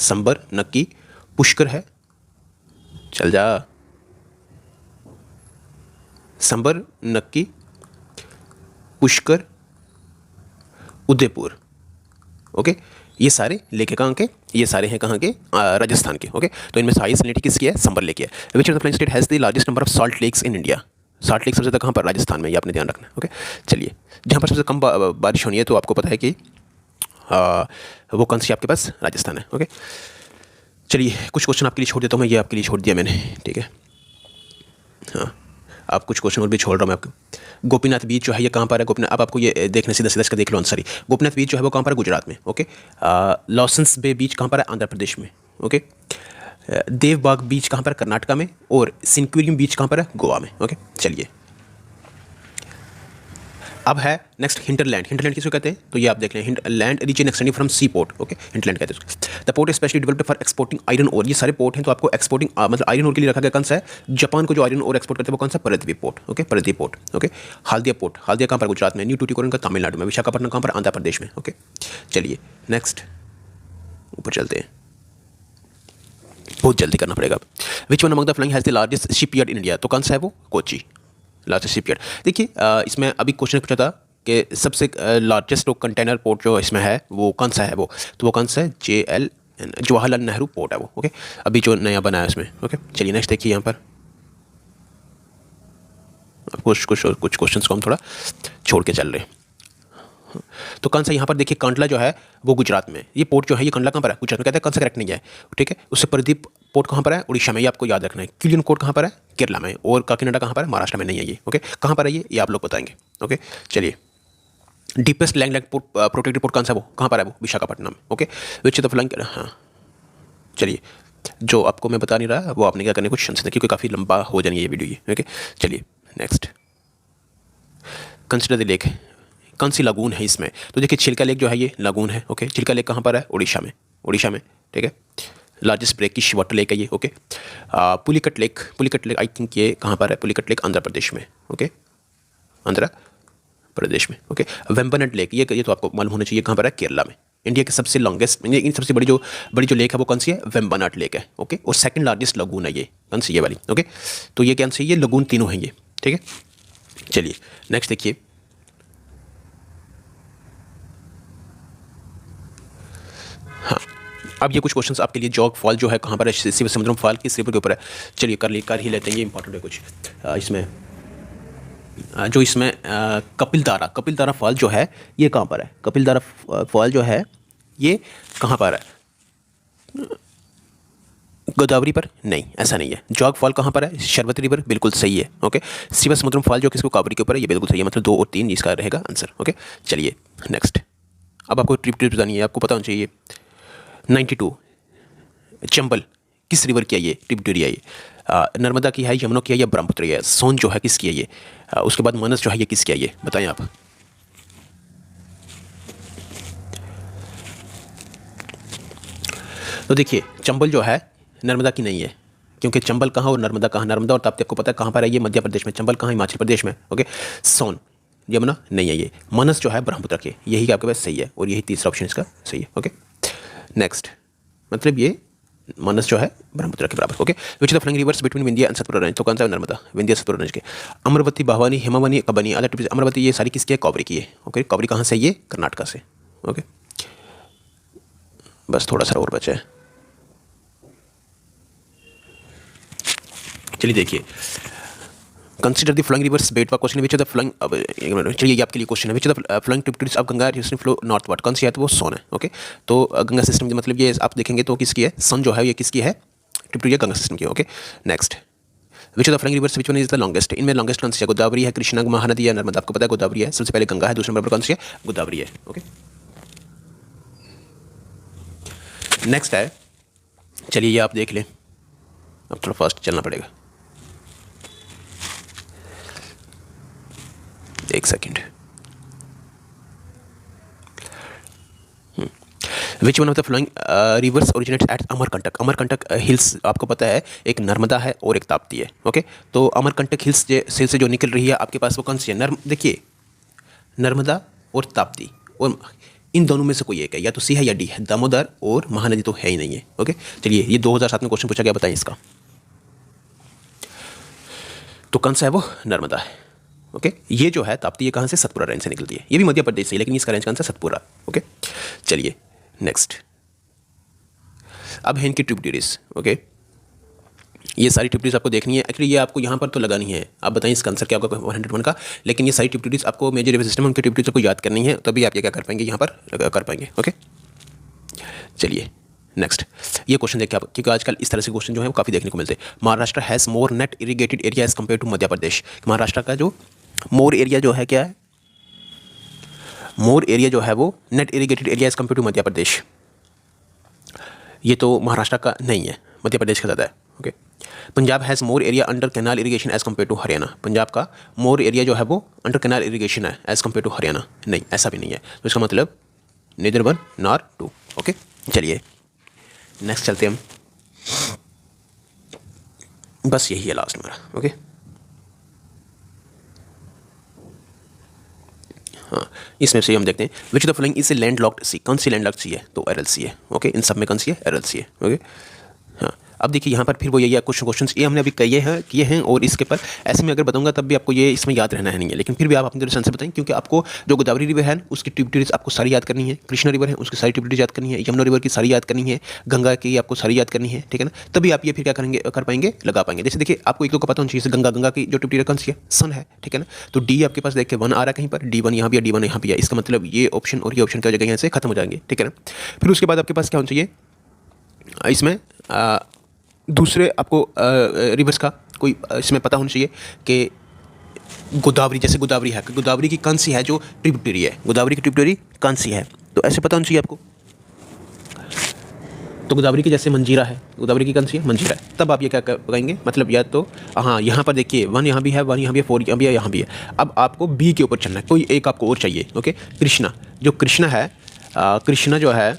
संबर, नक्की, पुष्कर है, चल जा, संबर, नक्की, पुष्कर, उदयपुर। ओके। ये सारे लेके कहाँ के? ये सारे हैं कहाँ के? राजस्थान के। ओके। तो इनमें से हाईएस्ट सैलिनिटी किसकी है? संबर लेक है। Which of the following state has the largest number of salt lakes in India? Salt lake सबसे ज़्यादा कहाँ पर? राजस्थान में, ये आपने ध्यान रखना है। ओके। चलिए जहाँ पर सबसे कम बारिश होनी है तो आपको पता है कि वो कौन सी आपके पास? राजस्थान है। ओके। चलिए कुछ क्वेश्चन आपके लिए छोड़ देता हूँ मैं, ये आपके लिए छोड़ दिया मैंने, ठीक है। हाँ आप कुछ क्वेश्चन और भी छोड़ रहा हूँ मैं आपको। गोपीनाथ बीच जो है ये कहाँ पर है? गोपीनाथ, अब आपको ये देखना सीधा सीधा इसका देख लो आंसर ही। गोपीनाथ बीच जो है वो कहाँ पर है? गुजरात में। ओके। लॉसेंस बे बीच कहाँ पर है? आंध्र प्रदेश में। ओके। देवबाग बीच कहाँ पर है? कर्नाटका में। और सिंक्वेरियम बीच कहाँ पर है? गोवा में। ओके चलिए, अब है नेक्स्ट हिंटरलैंड। हिंटरलैंड किसको कहते हैं? तो ये आप देख लें, hinterland region extending from sea port. Okay hinterland कहते हैं उसको। The port specially developed for exporting iron ore. ये सारे पोर्ट हैं तो आपको एक्सपोर्टिंग मतलब आयरन ओर के लिए रखा गया। कौन सा है? जापान को जो आयरन ओर एक्सपोर्ट करते हैं वो कौन सा? Paradip port. Okay Paradip port. Okay Haldia port. Haldia कहाँ पर? गुजरात में। न्यू टूटिकोरिन का तमिलनाडु में। विशाखापट्टनम कहाँ पर? आंध्र प्रदेश में। ओके चलिए नेक्स्ट ऊपर चलते हैं, बहुत जल्दी करना पड़ेगा। Which one among the flying has the largest shipyard in India? तो कौन सा है वो? Kochi, largest shipyard. देखिए इसमें अभी क्वेश्चन पूछा था कि सबसे लार्जेस्ट कंटेनर पोर्ट जो इसमें है वो कौन सा है वो? तो वो कौन सा है? JL जवाहरलाल नेहरू पोर्ट है वो। ओके अभी जो नया बना है उसमें। ओके चलिए नेक्स्ट देखिए, यहाँ पर कुछ क्वेश्चंस को हम थोड़ा छोड़ के चल रहे हैं। तो कौन सा यहाँ पर देखिए, कांडला जो है वो गुजरात में। ये पोर्ट जो है ये कांडला कहाँ पर है? गुजरात में। कहते हैं कौन सा करेक्ट नहीं है, ठीक है। उससे प्रदीप पोर्ट कहाँ पर है? उड़ीसा में। ये आपको याद रखना है। क्विलिन पोर्ट कहाँ पर है? केरला में। और काकीनाडा कहाँ पर है? महाराष्ट्र में नहीं है ये। ओके कहाँ पर है ये आप लोग बताएंगे। ओके चलिए, deepest land port protected port कौन सा? वो कहाँ पर है? वो Visakhapatnam. Okay which the flying, हाँ चलिए, जो आपको मैं बता नहीं रहा वो आपने क्या करने कुछ क्वेश्चन, क्योंकि काफ़ी लंबा हो जाएंगे ये वीडियो ये। ओके चलिए नेक्स्ट, कंसिडर द लेक। कौन सी लागून है इसमें? तो देखिए चिल्का लेक जो है ये लागून है। ओके चिल्का लेक कहाँ पर है? उड़ीसा में। उड़ीसा में, ठीक है। लार्जेस्ट ब्रेकिश वाटर लेक है ये। Okay Pulicat lake. Pulicat lake I think ये कहाँ पर है? पुलिकट लेक आंध्र प्रदेश में। ओके आंध्र प्रदेश में। ओके वेम्बनाड लेक, ये तो आपको मालूम होना चाहिए कहाँ पर है? केरला में। इंडिया के सबसे लॉन्गेस्ट, इंडिया की सबसे बड़ी जो लेक है वो कौन सी है? वेम्बनाड लेक है। ओके और सेकंड लार्जेस्ट लगून है ये। कौन सी? ये वाली। ओके तो ये कौन सी? ये लगून तीनों हैं ये, ठीक है। चलिए नेक्स्ट देखिए, हाँ अब ये कुछ क्वेश्चंस आपके लिए। जॉग फॉल जो है कहाँ पर है? शिव समुद्रम फॉल किस रिवर के ऊपर है? चलिए कर ही लेते हैं, ये इंपॉर्टेंट है कुछ। इसमें जो इसमें कपिलधारा फॉल जो है ये कहाँ पर है? कपिलधारा फॉल जो है ये कहाँ पर है? गोदावरी पर? नहीं, ऐसा नहीं है। जॉग फॉल कहाँ पर है? शरवती रिवर, बिल्कुल सही है। ओके शिव समुद्रम फॉल जो किसको? कावेरी के ऊपर है, ये बिल्कुल सही है। मतलब 2 और 3 इसका रहेगा आंसर। ओके चलिए नेक्स्ट, अब आपको ट्रिप बतानी है, आपको पता होना चाहिए। 92 चंबल किस रिवर की है ये? ट्रिब्यूटरी है ये? नर्मदा की है, यमुना की है, या ब्रह्मपुत्र है? सोन जो है किसकी है ये? उसके बाद मानस जो है ये किसकी है ये? बताएं आप। तो देखिए चंबल जो है नर्मदा की नहीं है, क्योंकि चंबल कहाँ और नर्मदा कहाँ? नर्मदा और ताप्ती आपको पता है कहाँ पर है? ये मध्य प्रदेश में। चंबल कहाँ? हिमाचल प्रदेश में। ओके सोन यमुना नहीं है ये। मानस जो है ब्रह्मपुत्र के, यही आपके पास सही है और यही तीसरा ऑप्शन इसका सही है। ओके नेक्स्ट, मतलब ये मानस जो है ब्रह्मपुत्र के बराबर। Okay which the flowing rivers between Vindhya and Satpura range? तो कौन सा है? नर्मदा, विंध्या सतपुरा रेंज के। Amaravati, Bhavani, Himavani, Kabani, other tips. अमरवती ये सारी किसकी है? कावेरी की है। ओके कावेरी कहाँ से? ये कर्नाटका से। ओके बस थोड़ा सा और बचा है। चलिए देखिए, कंसिडर द फ्लोइंग रिवर्स बेट का क्वेश्चन। विच द फ्लोइंग, चलिए ये आपके लिए क्वेश्चन है। विच the flowing tributaries of Ganga river flow northward? कौन सी है? तो वो सोन है। ओके तो गंगा सिस्टम मतलब ये आप देखेंगे तो किसकी है? सन जो है ये किसकी है? ट्रिब्यूटरी गंगा सिस्टम की। Okay next, which the flowing rivers which one is the longest? इनमें लॉन्गेस्ट कौन सी है? गोदावरी है, कृष्णा, महानदी या नर्मदा? आपको पता है गोदावरी है। सबसे पहले गंगा है, दूसरे नंबर पर कौन सी है? गोदावरी है। ओके नेक्स्ट है, चलिए ये आप देख लें, अब थोड़ा फास्ट चलना पड़ेगा, एक second. Which one of the flowing rivers originates at Amarkantak? Amarkantak hills आपको पता है एक नर्मदा है और एक ताप्ती है। ओके तो अमरकंटक हिल्स से जो निकल रही है आपके पास वो कौन सी है? देखिए नर्मदा और ताप्ती, और इन दोनों में से कोई एक है, या तो सी है या डी है। दामोदर और महानदी तो है ही नहीं है। ओके चलिए ये 2007 में क्वेश्चन पूछा गया, बताएं इसका। तो कौन सा है वो? नर्मदा है। ओके ये जो है ताप्ती ये कहाँ से? सतपुरा रेंज से निकलती है। ये भी मध्य प्रदेश से, लेकिन इसका रेंज कौन सा? सतपुरा। ओके चलिए नेक्स्ट, अब है इनकी ट्रिब्यूटरीज। ओके ये सारी ट्रिब्यूटरीज आपको देखनी है। एक्चुअली ये आपको यहाँ पर तो लगानी है। आप बताइए इसका आंसर क्या होगा 101 का। लेकिन ये सारी ट्रिब्यूटरीज आपको मेजर रिवर सिस्टम उनकी ट्रिब्यूटरीज को याद करनी है, तभी आप ये क्या कर पाएंगे? यहाँ पर कर पाएंगे। ओके चलिए नेक्स्ट, ये क्वेश्चन देखिए आप, क्योंकि आजकल इस तरह से क्वेश्चन जो है वो काफ़ी देखने को मिलते हैं। Maharashtra has more net irrigated area as compared to Madhya Pradesh? Maharashtra का जो मोर एरिया जो है क्या है? मोर एरिया जो है वो net irrigated area as compared to Madhya Pradesh. ये तो महाराष्ट्र का नहीं है। मध्य प्रदेश का ज़्यादा है। Okay, Punjab has more area under canal irrigation as compare to Haryana. Punjab का मोर एरिया जो है वो अंडर कैनाल इरीगेशन है एज़ कम्पेयर टू हरियाणा। नहीं, ऐसा भी नहीं है, तो इसका मतलब neither one nor two. Okay, चलिए नेक्स्ट चलते हम। बस यही है लास्ट मेरा। ओके, हाँ, इसमें से हम देखते हैं which the following is a land locked sea. कौन सी लैंड लॉक्ड सी है? तो एरल सी है। ओके, इन सब में कौन सी है? एरल सी है। ओके, हाँ, अब देखिए यहाँ पर फिर वो यही कुछ क्वेश्चंस ये हमने अभी किए हैं और इसके पर ऐसे में अगर बताऊंगा तब भी आपको ये इसमें याद रहना है नहीं है, लेकिन फिर भी आप अपनी तरफ से बताएं, क्योंकि आपको जो गोदावरी रिवर है उसकी ट्रिब्यूटरीज आपको सारी याद करनी है, कृष्णा रिवर है उसकी सारी ट्रिब्यूटरीज याद करनी है, यमुना रिवर की सारी याद करनी है, गंगा की आपको सारी याद करनी है, ठीक है ना। तभी आप ये फिर क्या करेंगे, कर पाएंगे, लगा पाएंगे। जैसे देखिए आपको एक दो का पता होना चाहिए, गंगा की जो ट्रिब्यूटरी कौन सी है? सन है, ठीक है ना। तो डी आपके पास देखिए 1 आ रहा है कहीं पर, D1 यहाँ भी है, D1 यहाँ भी है, इसका मतलब ये ऑप्शन और ये ऑप्शन क्या हो जाएगा, यहाँ से खत्म हो जाएंगे, ठीक है ना। फिर उसके बाद आपके पास क्या होना चाहिए इसमें दूसरे आपको रिवर्स का कोई इसमें पता होना चाहिए कि गोदावरी, जैसे गोदावरी है, गोदावरी की कौन सी है जो ट्रिब्यूटरी है, गोदावरी की ट्रिब्यूटरी कौन सी है, तो ऐसे पता होना चाहिए आपको। तो गोदावरी की जैसे मंजीरा है, गोदावरी की कौन सी है? मंजीरा है। तब आप ये क्या कहेंगे, मतलब या तो हाँ यहाँ पर देखिए 1 यहाँ भी है, 1 यहाँ भी है, 4 यहाँ भी है, यहाँ भी है। अब आपको बी के ऊपर चलना है, कोई एक आपको और चाहिए। ओके, कृष्णा, जो कृष्णा है, कृष्णा जो है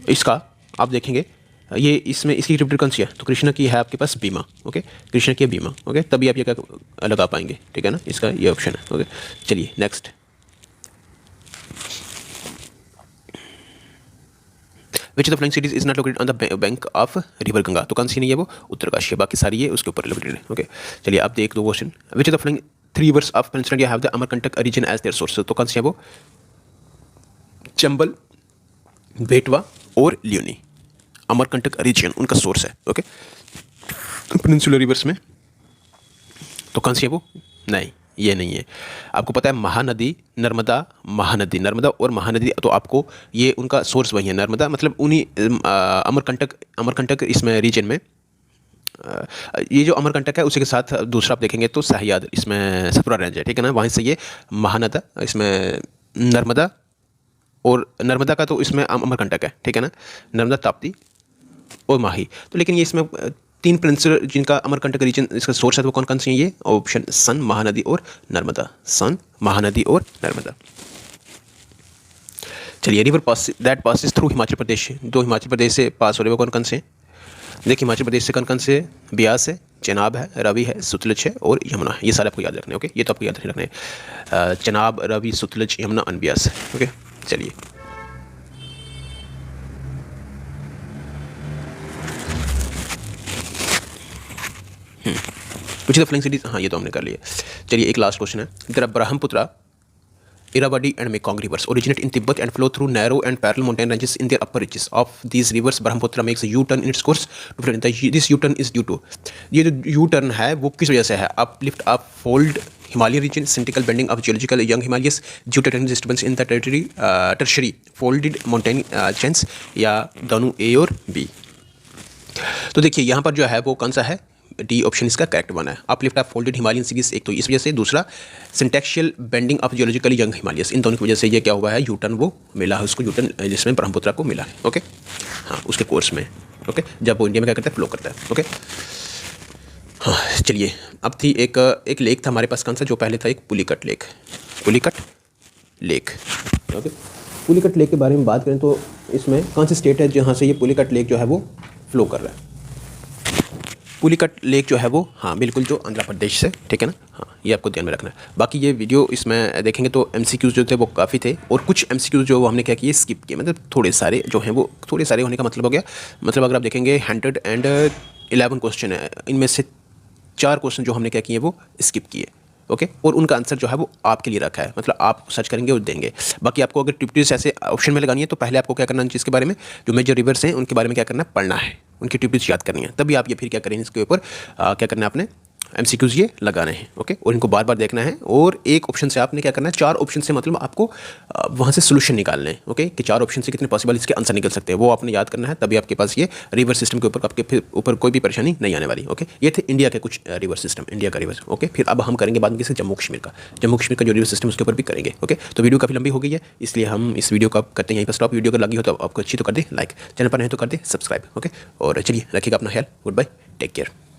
इसका आप देखेंगे ये इसमें इसकी ट्रिब्यूटरी कौन सी है? तो कृष्णा की है आपके पास बीमा। ओके, कृष्णा की है बीमा। ओके, तभी आप ये क्या लगा पाएंगे, ठीक है ना, इसका ये ऑप्शन है। ओके, चलिए next. Which of the following cities is not located on the bank of river Ganga. तो कौन सी नहीं है वो? उत्तरकाशी है, बाकी सारी है उसके ऊपर लोकेटेड है। ओके, चलिए आप देख दो question. Which of the following 3 rivers of peninsula India have the Amarkantak region as their source. तो कौन सी है वो? चंबल, बेटवा और ल्यूनी, अमरकंटक रीजन उनका सोर्स है। ओके, पेनिनसुलर रिवर्स में तो कौन सी है वो? नहीं, ये नहीं है। आपको पता है महानदी, नर्मदा, महानदी, नर्मदा और महानदी, तो आपको ये उनका सोर्स वही है, नर्मदा, मतलब उन्हीं अमरकंटक इसमें रीजन में ये जो अमरकंटक है उसी के साथ दूसरा आप देखेंगे तो सह्याद्री, इसमें सतपुरा रेंज है, ठीक है ना, वहीं से ये महानदा, इसमें नर्मदा, और नर्मदा का तो इसमें अमरकंटक है, ठीक है ना, नर्मदा, ताप्ती और माही। तो लेकिन ये इसमें 3 पेनिनसुलर जिनका अमरकंटक रीजन इसका सोर्स है, वो कौन कौन सी है? ये ऑप्शन सन, महानदी और नर्मदा, सन, महानदी और नर्मदा। चलिए, river that passes through Himachal Pradesh, जो हिमाचल प्रदेश से पास हो रहे वो कौन कौन से? देखिए हिमाचल प्रदेश से कौन कौन से? ब्यास है, चेनाब है, रवि है, सतलुज है और यमुना है। ये सारे आपको याद रखने हैं। ओके, ये तो आपको याद रखने हैं, चेनाब, रवि, सतलुज, यमुना और ब्यास। ओके, चलिए कुछ द फ्लिंग सिटीज, हाँ ये तो हमने कर लिया। चलिए एक लास्ट क्वेश्चन है। इधर Brahmaputra, Irrawaddy and Mekong rivers originate in Tibet and flow through narrow and parallel mountain ranges in their upper reaches of these rivers. Brahmaputra makes a U-turn in its course to flow. This U-turn is due to, ये जो U-turn है वो किस वजह से है? uplift of fold Himalayan region, cyclical bending of geological young Himalayas, geotectonic disturbance in the tertiary folded mountain chains, या दोनों A और B? तो देखिए यहाँ पर जो है वो कौन सा है? डी ऑप्शन इसका करेक्ट बना है। Uplift of folded Himalayan series, एक तो इस वजह से, दूसरा syntaxial bending of geologically young Himalayas, इन दोनों की वजह से ये क्या हुआ है? यूटर्न वो मिला है उसको, यूटर्न जिसमें ब्रह्मपुत्र को मिला है। ओके, हाँ उसके कोर्स में। ओके, जब वो इंडिया में क्या करता है? फ्लो करता है। ओके, हाँ चलिए अब थी एक लेक था हमारे पास, कौन सा? जो पहले था एक Pulicat lake, Pulicat lake. Okay, Pulicat lake के बारे में बात करें तो इसमें कौन सी स्टेट है जहाँ से ये पुलिकट लेक जो है वो फ्लो कर रहा है? पुलिकट लेक जो है वो, हाँ बिल्कुल, जो आंध्र प्रदेश से, ठीक है ना। हाँ ये आपको ध्यान में रखना है। बाकी ये वीडियो इसमें देखेंगे तो MCQs जो थे वो काफ़ी थे, और कुछ MCQs जो वो हमने क्या किए? स्किप किए, मतलब थोड़े सारे जो हैं वो, थोड़े सारे होने का मतलब हो गया, मतलब अगर आप देखेंगे 111 क्वेश्चन है, इनमें से 4 क्वेश्चन जो हमने क्या किए वो स्किप किए। ओके, और उनका आंसर जो है वो आपके लिए रखा है, मतलब आप सर्च करेंगे और देंगे। बाकी आपको अगर ट्रिब्यूटरीज ऐसे ऑप्शन में लगानी है तो पहले आपको क्या करना है? इसके बारे में जो मेजर रिवर्स हैं उनके बारे में क्या करना है? पढ़ना है, उनकी ट्रिब्यूटरीज याद करनी है, तभी आप ये फिर क्या करेंगे? इसके ऊपर क्या करना है? आपने MCQs ये लगाने हैं, ओके, और इनको बार बार देखना है। और एक ऑप्शन से आपने क्या करना है, 4 ऑप्शन से मतलब आपको वहाँ से सोल्यूशन निकालने हैं, ओके, कि 4 ऑप्शन से कितने पॉसिबल इसके आंसर निकल सकते हैं, वो आपने याद करना है। तभी आपके पास ये रिवर्स सिस्टम के ऊपर आपके ऊपर कोई भी परेशानी नहीं आने वाली, ओके। ये थे इंडिया के कुछ रिवर्स सिस्टम, इंडिया का रिवर्स, ओके। फिर अब हम करेंगे बाद में किसी जम्मू कश्मीर का जो रिवर्स सिस्टम उसके ऊपर भी करेंगे, ओके। तो वीडियो काफ़ी लंबी हो गई है, इसलिए हम इस वीडियो को करते हैं यहीं पर स्टॉप। वीडियो अगर लगी हो तो आपको अच्छी तो कर दे लाइक, चैनल पर नहीं तो कर दे सब्सक्राइब, ओके। और चलिए रखिएगा अपना ख्याल, गुड बाय, टेक केयर।